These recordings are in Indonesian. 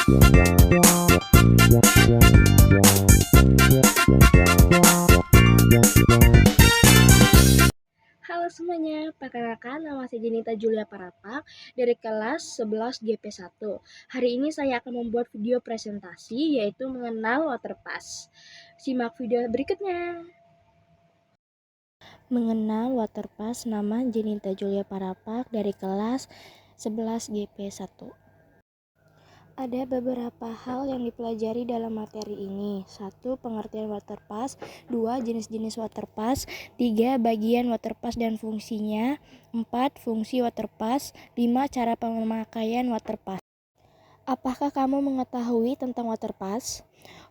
Halo semuanya, perkenalkan nama saya Jenita Julia Parapak dari kelas 11 GP1. Hari ini saya akan membuat video presentasi yaitu mengenal waterpass. Simak video berikutnya. Mengenal waterpass, nama Jenita Julia Parapak dari kelas 11 GP1. Ada beberapa hal yang dipelajari dalam materi ini. 1. Pengertian waterpass. 2. Jenis-jenis waterpass. 3. Bagian waterpass dan fungsinya. 4. Fungsi waterpass. 5. Cara pemakaian waterpass. Apakah kamu mengetahui tentang waterpass?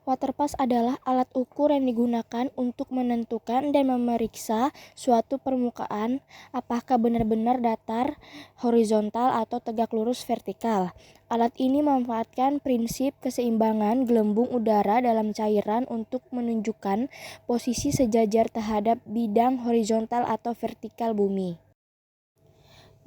Waterpass adalah alat ukur yang digunakan untuk menentukan dan memeriksa suatu permukaan apakah benar-benar datar, horizontal, atau tegak lurus vertikal. Alat ini memanfaatkan prinsip keseimbangan gelembung udara dalam cairan untuk menunjukkan posisi sejajar terhadap bidang horizontal atau vertikal bumi.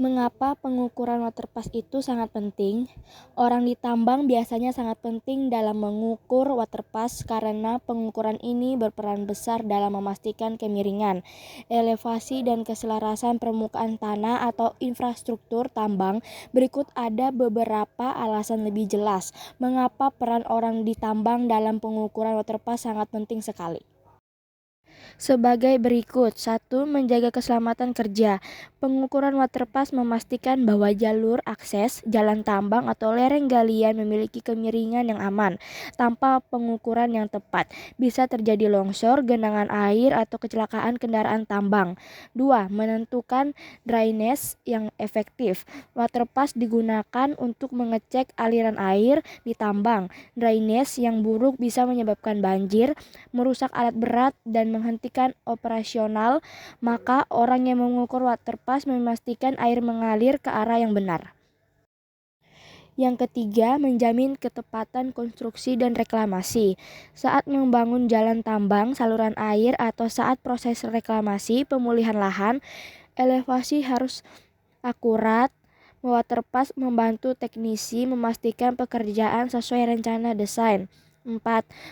Mengapa pengukuran waterpass itu sangat penting? Orang di tambang biasanya sangat penting dalam mengukur waterpass karena pengukuran ini berperan besar dalam memastikan kemiringan, elevasi, dan keselarasan permukaan tanah atau infrastruktur tambang. Berikut ada beberapa alasan lebih jelas mengapa peran orang di tambang dalam pengukuran waterpass sangat penting sekali. Sebagai berikut. 1. Menjaga keselamatan kerja. Pengukuran waterpass memastikan bahwa jalur akses, jalan tambang atau lereng galian memiliki kemiringan yang aman. Tanpa pengukuran yang tepat, bisa terjadi longsor, genangan air, atau kecelakaan kendaraan tambang. 2. Menentukan drainase yang efektif. Waterpass digunakan untuk mengecek aliran air di tambang. Drainase yang buruk bisa menyebabkan banjir, merusak alat berat, dan menghentikan operasional, maka orang yang mengukur waterpass memastikan air mengalir ke arah yang benar. Yang ketiga, menjamin ketepatan konstruksi dan reklamasi. Saat membangun jalan tambang, saluran air, atau saat proses reklamasi, pemulihan lahan, elevasi harus akurat. Waterpass membantu teknisi memastikan pekerjaan sesuai rencana desain. 4.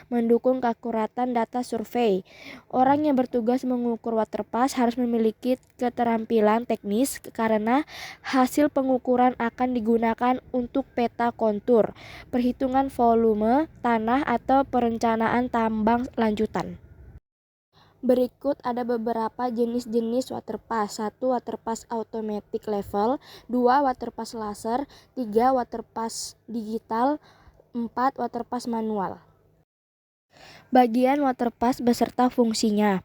Mendukung keakuratan data survei. Orang yang bertugas mengukur waterpass harus memiliki keterampilan teknis karena hasil pengukuran akan digunakan untuk peta kontur, perhitungan volume tanah, atau perencanaan tambang lanjutan. Berikut ada beberapa jenis-jenis waterpass. 1. Waterpass automatic level. 2. Waterpass laser. 3. Waterpass digital. 4. Waterpass manual. Bagian waterpass beserta fungsinya.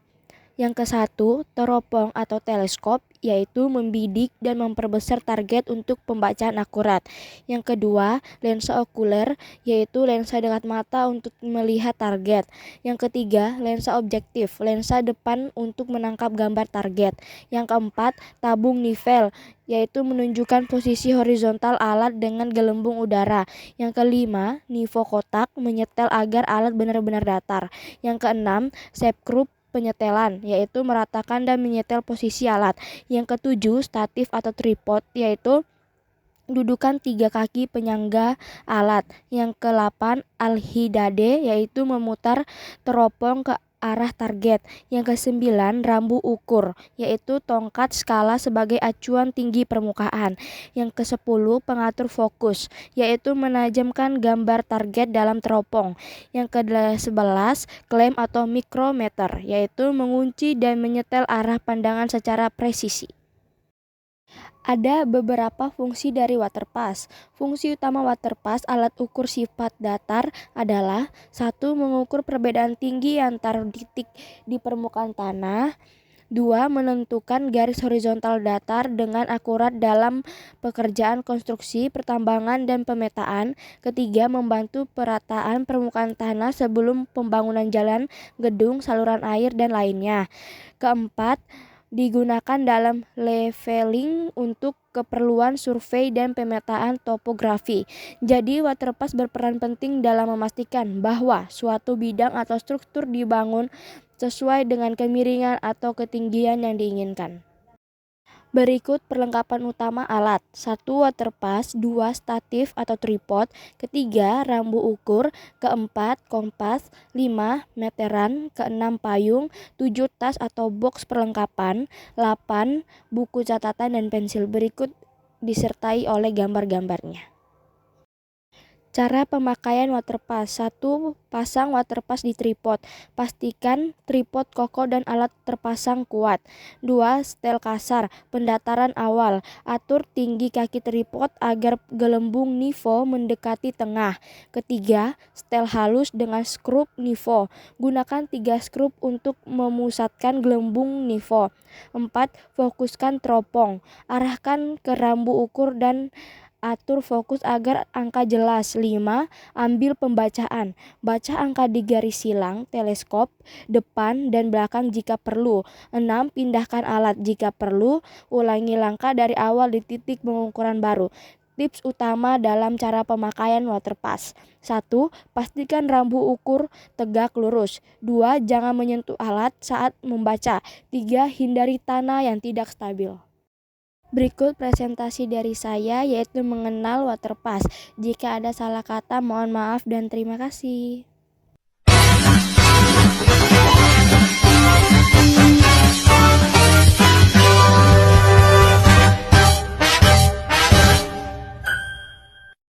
Yang ke-1, teropong atau teleskop, yaitu membidik dan memperbesar target untuk pembacaan akurat. Yang kedua, lensa okuler, yaitu lensa dekat mata untuk melihat target. Yang ketiga, lensa objektif, lensa depan untuk menangkap gambar target. Yang keempat, tabung nivel, yaitu menunjukkan posisi horizontal alat dengan gelembung udara. Yang kelima, nivo kotak, menyetel agar alat benar-benar datar. Yang keenam, shape group, penyetelan, yaitu meratakan dan menyetel posisi alat. Yang ketujuh, statif atau tripod, yaitu dudukan 3 kaki penyangga alat. Yang ke-8, alhidade, yaitu memutar teropong ke arah target. Yang ke-9, rambu ukur, yaitu tongkat skala sebagai acuan tinggi permukaan. Yang ke-10, pengatur fokus, yaitu menajamkan gambar target dalam teropong. Yang ke-11, klem atau mikrometer, yaitu mengunci dan menyetel arah pandangan secara presisi. Ada beberapa fungsi dari waterpass. Fungsi utama waterpass alat ukur sifat datar adalah 1. Mengukur perbedaan tinggi antar titik di permukaan tanah. 2. Menentukan garis horizontal datar dengan akurat dalam pekerjaan konstruksi, pertambangan, dan pemetaan. Ketiga, membantu perataan permukaan tanah sebelum pembangunan jalan, gedung, saluran air, dan lainnya. Keempat, digunakan dalam leveling untuk keperluan survei dan pemetaan topografi. Jadi, waterpass berperan penting dalam memastikan bahwa suatu bidang atau struktur dibangun sesuai dengan kemiringan atau ketinggian yang diinginkan. Berikut perlengkapan utama alat. 1. Waterpas. 2. Statif atau tripod. Ketiga, rambu ukur. Keempat, kompas. 5. Meteran. Keenam, payung. 7. Tas atau box perlengkapan. 8. Buku catatan dan pensil. Berikut disertai oleh gambar-gambarnya. Cara pemakaian waterpas. 1. Pasang waterpas di tripod. Pastikan tripod kokoh dan alat terpasang kuat. 2. Setel kasar. Pendataran awal. Atur tinggi kaki tripod agar gelembung nivo mendekati tengah. Ketiga, setel halus dengan skrup nivo. Gunakan 3 skrup untuk memusatkan gelembung nivo. 4. Fokuskan teropong. Arahkan ke rambu ukur dan atur fokus agar angka jelas. 5. Ambil pembacaan. Baca angka di garis silang, teleskop, depan dan belakang jika perlu. 6. Pindahkan alat jika perlu. Ulangi langkah dari awal di titik pengukuran baru. Tips utama dalam cara pemakaian waterpas. 1. Pastikan rambu ukur tegak lurus. 2. Jangan menyentuh alat saat membaca. 3. Hindari tanah yang tidak stabil. Berikut presentasi dari saya, yaitu mengenal waterpas. Jika ada salah kata, mohon maaf dan terima kasih.